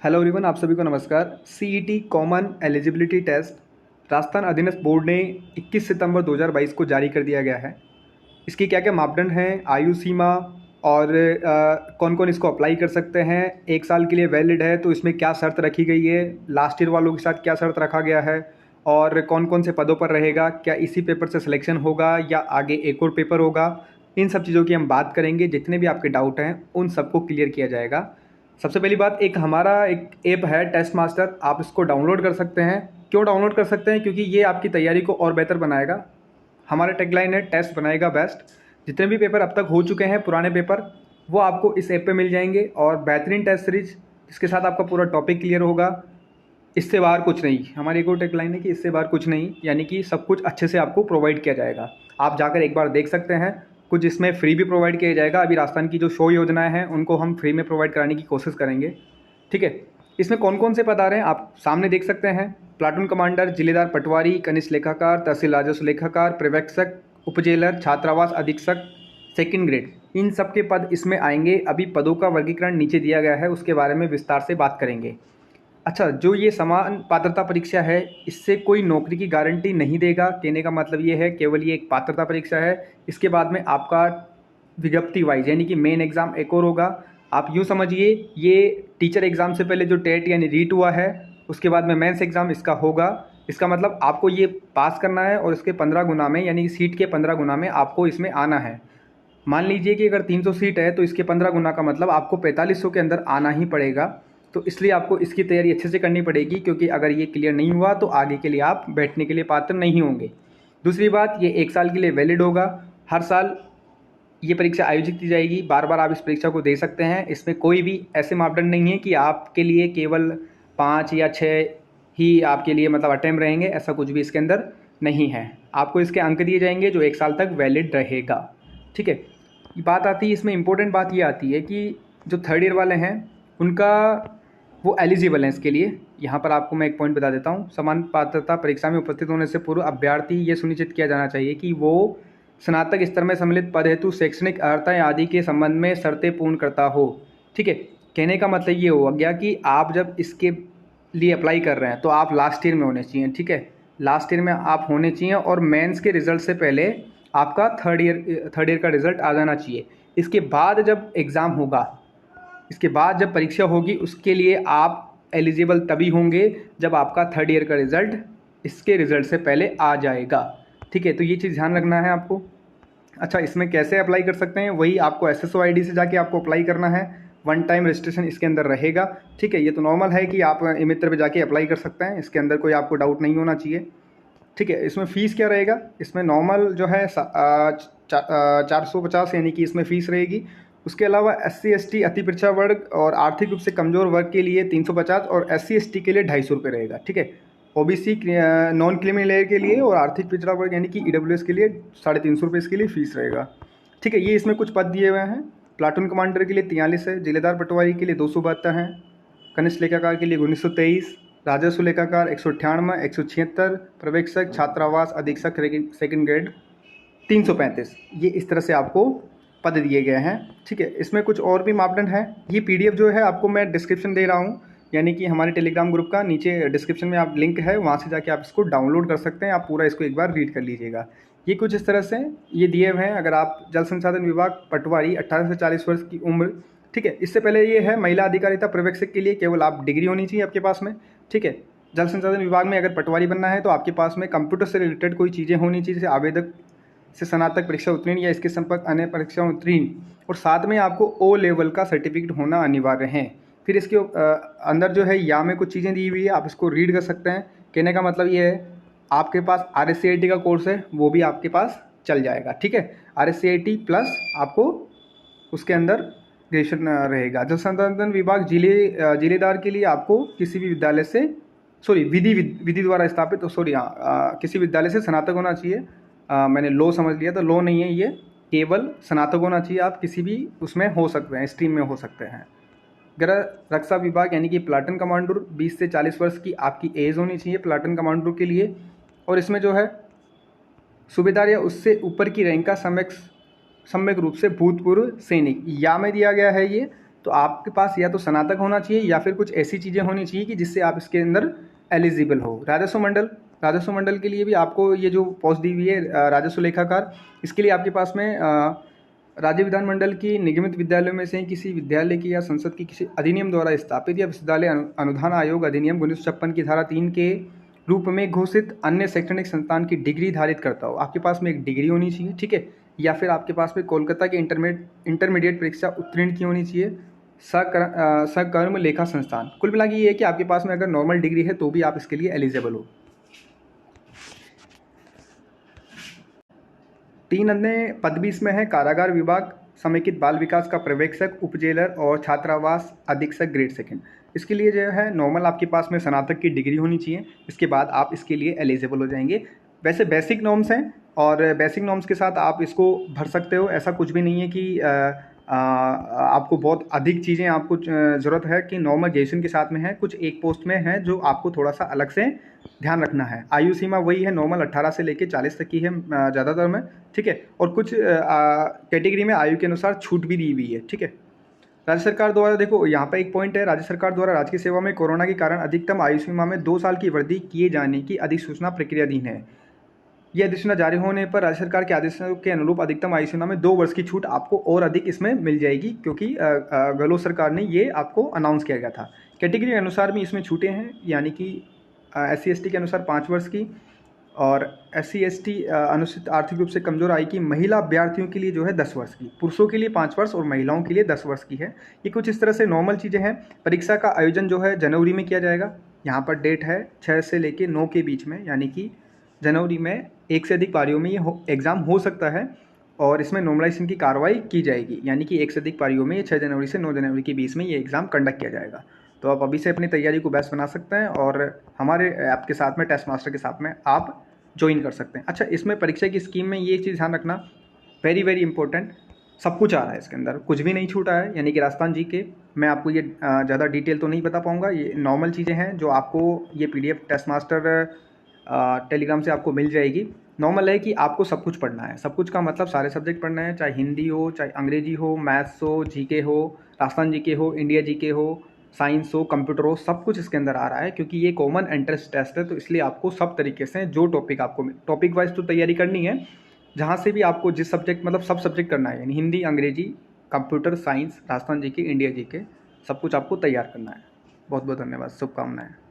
Hello everyone, आप सभी को नमस्कार। CET common eligibility test Rajasthan अधीनस्थ बोर्ड ने 21 सितंबर 2022 को जारी कर दिया गया है। इसके क्या क्या मापदंड हैं, आयु सीमा और कौन कौन इसको अप्लाई कर सकते हैं, 1 साल के लिए वैलिड है तो इसमें क्या शर्त रखी गई है, लास्ट ईयर वालों के साथ क्या शर्त रखा गया है और कौन कौन से पदों पर रहेगा, क्या इसी पेपर से सिलेक्शन होगा या आगे एक और पेपर होगा, इन सब चीज़ों की हम बात करेंगे। जितने भी आपके डाउट हैं उन सबको क्लियर किया जाएगा। सबसे पहली बात, हमारा एक ऐप है टेस्ट मास्टर, आप इसको डाउनलोड कर सकते हैं। क्यों डाउनलोड कर सकते हैं? क्योंकि ये आपकी तैयारी को और बेहतर बनाएगा। हमारा टैगलाइन है टेस्ट बनाएगा बेस्ट। जितने भी पेपर अब तक हो चुके हैं पुराने पेपर, वो आपको इस ऐप पे मिल जाएंगे और बेहतरीन टेस्ट सीरीज, इसके साथ आपका पूरा टॉपिक क्लियर होगा। इससे बाहर कुछ नहीं। हमारी एक और टैगलाइन है कि इससे बाहर कुछ नहीं, यानी कि सब कुछ अच्छे से आपको प्रोवाइड किया जाएगा। आप जाकर एक बार देख सकते हैं। कुछ इसमें फ्री भी प्रोवाइड किया जाएगा। अभी राजस्थान की जो शो योजनाएं हैं उनको हम फ्री में प्रोवाइड कराने की कोशिश करेंगे। ठीक है। इसमें कौन कौन से पद आ रहे हैं आप सामने देख सकते हैं। प्लाटून कमांडर, जिलेदार पटवारी, कनिष्ठ लेखाकार, तहसील राजस्व लेखाकार, पर्यवेक्षक, उपजेलर, छात्रावास अधीक्षक, सेकंड ग्रेड, इन सब के पद इसमें आएंगे। अभी पदों का वर्गीकरण नीचे दिया गया है, उसके बारे में विस्तार से बात करेंगे। अच्छा, जो ये समान पात्रता परीक्षा है, इससे कोई नौकरी की गारंटी नहीं देगा। कहने का मतलब ये है, केवल ये एक पात्रता परीक्षा है। इसके बाद में आपका विज्ञप्ति वाइज यानी कि मेन एग्ज़ाम एक और होगा। आप यूँ समझिए, ये टीचर एग्ज़ाम से पहले जो टेट यानी रीट हुआ है, उसके बाद में मेंस एग्ज़ाम इसका होगा। इसका मतलब आपको ये पास करना है और इसके 15 गुना में, यानी कि सीट के 15 गुना में आपको इसमें आना है। मान लीजिए कि अगर 300 सीट है तो इसके 15 गुना का मतलब आपको 4500 के अंदर आना ही पड़ेगा। तो इसलिए आपको इसकी तैयारी अच्छे से करनी पड़ेगी, क्योंकि अगर ये क्लियर नहीं हुआ तो आगे के लिए आप बैठने के लिए पात्र नहीं होंगे। दूसरी बात, ये 1 साल के लिए वैलिड होगा। हर साल ये परीक्षा आयोजित की जाएगी। बार बार आप इस परीक्षा को दे सकते हैं। इसमें कोई भी ऐसे मापदंड नहीं है कि आपके लिए केवल 5 या 6 ही आपके लिए मतलब अटेम्प्ट रहेंगे। ऐसा कुछ भी इसके अंदर नहीं है। आपको इसके अंक दिए जाएंगे जो 1 साल तक वैलिड रहेगा। ठीक है। बात आती है, इसमें इम्पोर्टेंट बात ये आती है कि जो थर्ड ईयर वाले हैं उनका वो एलिजिबल हैं इसके लिए। यहाँ पर आपको मैं एक पॉइंट बता देता हूँ। समान पात्रता परीक्षा में उपस्थित होने से पूर्व अभ्यर्थी ये सुनिश्चित किया जाना चाहिए कि वो स्नातक स्तर में सम्मिलित पद हेतु शैक्षणिक अर्हता आदि के संबंध में शर्तें पूर्ण करता हो। ठीक है। कहने का मतलब ये हो गया कि आप जब इसके लिए अप्लाई कर रहे हैं तो आप लास्ट ईयर में होने चाहिए। ठीक है। लास्ट ईयर में आप होने चाहिए और मेंस के रिजल्ट से पहले आपका थर्ड ईयर का रिजल्ट आ जाना चाहिए। इसके बाद जब एग्ज़ाम होगा, इसके बाद जब परीक्षा होगी, उसके लिए आप एलिजिबल तभी होंगे जब आपका थर्ड ईयर का रिज़ल्ट इसके रिज़ल्ट से पहले आ जाएगा। ठीक है। तो ये चीज़ ध्यान रखना है आपको। अच्छा, इसमें कैसे अप्लाई कर सकते हैं? वही आपको एसएसओ आईडी से जाके आपको अप्लाई करना है। वन टाइम रजिस्ट्रेशन इसके अंदर रहेगा। ठीक है। ये तो नॉर्मल है कि आप ई मित्र पे जाके अप्लाई कर सकते हैं। इसके अंदर कोई आपको डाउट नहीं होना चाहिए। ठीक है। इसमें फ़ीस क्या रहेगा? इसमें नॉर्मल जो है 450 यानी कि इसमें फ़ीस रहेगी। उसके अलावा SC ST अति पिछड़ा वर्ग और आर्थिक रूप से कमज़ोर वर्ग के लिए 350 और SC ST के लिए 250 रुपये रहेगा। ठीक है। OBC नॉन क्रीमी लेयर के लिए और आर्थिक पिछड़ा वर्ग यानी कि EWS के लिए 350 रुपये इसके लिए फ़ीस रहेगा। ठीक है। ये इसमें कुछ पद दिए हुए हैं। प्लाटून कमांडर के लिए 43 है, जिलेदार पटवारी के लिए 272 हैं, कनिष्ठ लेखाकार के लिए 1923, राजस्व लेखाकार 198, 176, पर्यवेक्षक छात्रावास अधीक्षक सेकंड ग्रेड 335। ये इस तरह से आपको पद दिए गए हैं। ठीक है। इसमें कुछ और भी मापदंड हैं। ये PDF जो है आपको मैं डिस्क्रिप्शन दे रहा हूँ, यानी कि हमारे टेलीग्राम ग्रुप का नीचे डिस्क्रिप्शन में आप लिंक है, वहाँ से जाके आप इसको डाउनलोड कर सकते हैं। आप पूरा इसको एक बार रीड कर लीजिएगा। ये कुछ इस तरह से ये दिए हुए हैं। अगर आप जल संसाधन विभाग पटवारी 18 से 40 वर्ष की उम्र, ठीक है। इससे पहले ये है महिला अधिकारिता पर्यवेक्षक के लिए केवल आप डिग्री होनी चाहिए आपके पास में। ठीक है। जल संसाधन विभाग में अगर पटवारी बनना है तो आपके पास में कंप्यूटर से रिलेटेड कोई चीज़ें होनी चाहिए, जैसे आवेदक से स्नातक परीक्षा उत्तीर्ण या इसके संपर्क अन्य परीक्षा उत्तीर्ण, और साथ में आपको O लेवल का सर्टिफिकेट होना अनिवार्य है। फिर इसके अंदर जो है या में कुछ चीज़ें दी हुई है, आप इसको रीड कर सकते हैं। कहने का मतलब ये है, आपके पास RSCIT का कोर्स है वो भी आपके पास चल जाएगा। ठीक है। RSCIT प्लस आपको उसके अंदर ग्रेजुएशन रहेगा। जल संसाधन विभाग जिलेदार के लिए आपको किसी भी विद्यालय से विधि द्वारा स्थापित किसी विद्यालय से स्नातक होना चाहिए। मैंने लो समझ लिया था, लो नहीं है ये, केवल स्नातक होना चाहिए। आप किसी भी उसमें हो सकते हैं, स्ट्रीम में हो सकते हैं। गृह रक्षा विभाग यानी कि प्लाटून कमांडर 20 से 40 वर्ष की आपकी एज होनी चाहिए प्लाटून कमांडर के लिए। और इसमें जो है सूबेदार या उससे ऊपर की रैंक का सम्यक रूप से भूतपूर्व सैनिक या में दिया गया है ये। तो आपके पास या तो स्नातक होना चाहिए या फिर कुछ ऐसी चीज़ें होनी चाहिए कि जिससे आप इसके अंदर एलिजिबल हो। राजस्व मंडल के लिए भी आपको ये जो पोस्ट दी हुई है राजस्व लेखाकार, इसके लिए आपके पास में राज्य विधानमंडल की निगमित विद्यालयों में से किसी विद्यालय की या संसद की किसी अधिनियम द्वारा स्थापित या विश्वविद्यालय अनुदान आयोग अधिनियम 1956 की धारा 3 के रूप में घोषित अन्य शैक्षणिक संस्थान की डिग्री धारित करता हो। आपके पास में एक डिग्री होनी चाहिए, ठीक है, या फिर आपके पास में कोलकाता के इंटरमीडिएट परीक्षा उत्तीर्ण की होनी चाहिए, सकर्म लेखा संस्थान। कुल मिला के ये है कि आपके पास में अगर नॉर्मल डिग्री है तो भी आप इसके लिए एलिजिबल हो। 3 अन्य पद भी इसमें है, कारागार विभाग, समेकित बाल विकास का पर्यवेक्षक, उपजेलर और छात्रावास अधीक्षक ग्रेड 2। इसके लिए जो है नॉर्मल आपके पास में स्नातक की डिग्री होनी चाहिए, इसके बाद आप इसके लिए एलिजिबल हो जाएंगे। वैसे बेसिक नॉर्म्स हैं और बेसिक नॉर्म्स के साथ आप इसको भर सकते हो, ऐसा कुछ भी नहीं है कि आपको बहुत अधिक चीज़ें आपको ज़रूरत है कि नॉर्मल ग्रेजुएशन के साथ में है। कुछ एक पोस्ट में है जो आपको थोड़ा सा अलग से ध्यान रखना है। आयु सीमा वही है, नॉर्मल 18 से लेकर 40 तक की है ज़्यादातर में, ठीक है, और कुछ कैटेगरी में आयु के अनुसार छूट भी दी हुई है, ठीक है। राज्य सरकार द्वारा, देखो यहाँ पे एक पॉइंट है, राज्य सरकार द्वारा राजकीय सेवा में कोरोना के कारण अधिकतम आयु सीमा में 2 साल की वृद्धि किए जाने की अधिसूचना प्रक्रियाधीन है। यह अधिसूचना जारी होने पर राज्य सरकार के आदेशों के अनुरूप अधिकतम आयु सीमा में 2 वर्ष की छूट आपको और अधिक इसमें मिल जाएगी, क्योंकि गहलोत सरकार ने ये आपको अनाउंस किया गया था। कैटेगरी के अनुसार भी इसमें छूटें हैं, यानी कि SC/ST के अनुसार 5 वर्ष की, और SC/ST अनुसूचित आर्थिक रूप से कमजोर आय की महिला अभ्यर्थियों के लिए जो है 10 वर्ष की, पुरुषों के लिए 5 वर्ष और महिलाओं के लिए 10 वर्ष की है। ये कुछ इस तरह से नॉर्मल चीज़ें हैं। परीक्षा का आयोजन जो है जनवरी में किया जाएगा। यहाँ पर डेट है 6 से लेकर 9 के बीच में, यानी कि जनवरी में 1 से अधिक पारियों में ये एग्ज़ाम हो सकता है, और इसमें नॉर्मलाइजेशन की कार्रवाई की जाएगी, यानी कि 1 से अधिक पारियों में 6 जनवरी से 9 जनवरी के बीच में ये एग्ज़ाम कंडक्ट किया जाएगा। तो आप अभी से अपनी तैयारी को बेस्ट बना सकते हैं और हमारे ऐप के साथ में, टेस्ट मास्टर के साथ में आप ज्वाइन कर सकते हैं। अच्छा, इसमें परीक्षा की स्कीम में ये चीज़ ध्यान रखना, वेरी वेरी इंपॉर्टेंट, सब कुछ आ रहा है इसके अंदर, कुछ भी नहीं छूटा है। यानी कि राजस्थान जी के, मैं आपको ये ज़्यादा डिटेल तो नहीं बता पाऊँगा, ये नॉर्मल चीज़ें हैं जो आपको ये PDF टेस्ट मास्टर टेलीग्राम से आपको मिल जाएगी। नॉर्मल है कि आपको सब कुछ पढ़ना है, सब कुछ का मतलब सारे सब्जेक्ट पढ़ना है, चाहे हिंदी हो, चाहे अंग्रेजी हो, मैथ्स हो, GK हो, राजस्थान GK हो, इंडिया GK हो, साइंस हो, कंप्यूटर हो, सब कुछ इसके अंदर आ रहा है, क्योंकि ये कॉमन एंट्रेंस टेस्ट है। तो इसलिए आपको सब तरीके से जो टॉपिक आपको टॉपिक वाइज तो तैयारी करनी है, जहाँ से भी आपको जिस सब्जेक्ट, मतलब सब सब्जेक्ट करना है, यानी हिंदी, अंग्रेजी, computer science, Rajasthan GK, India GK, सब कुछ आपको तैयार करना है। बहुत बहुत धन्यवाद, शुभकामनाएं।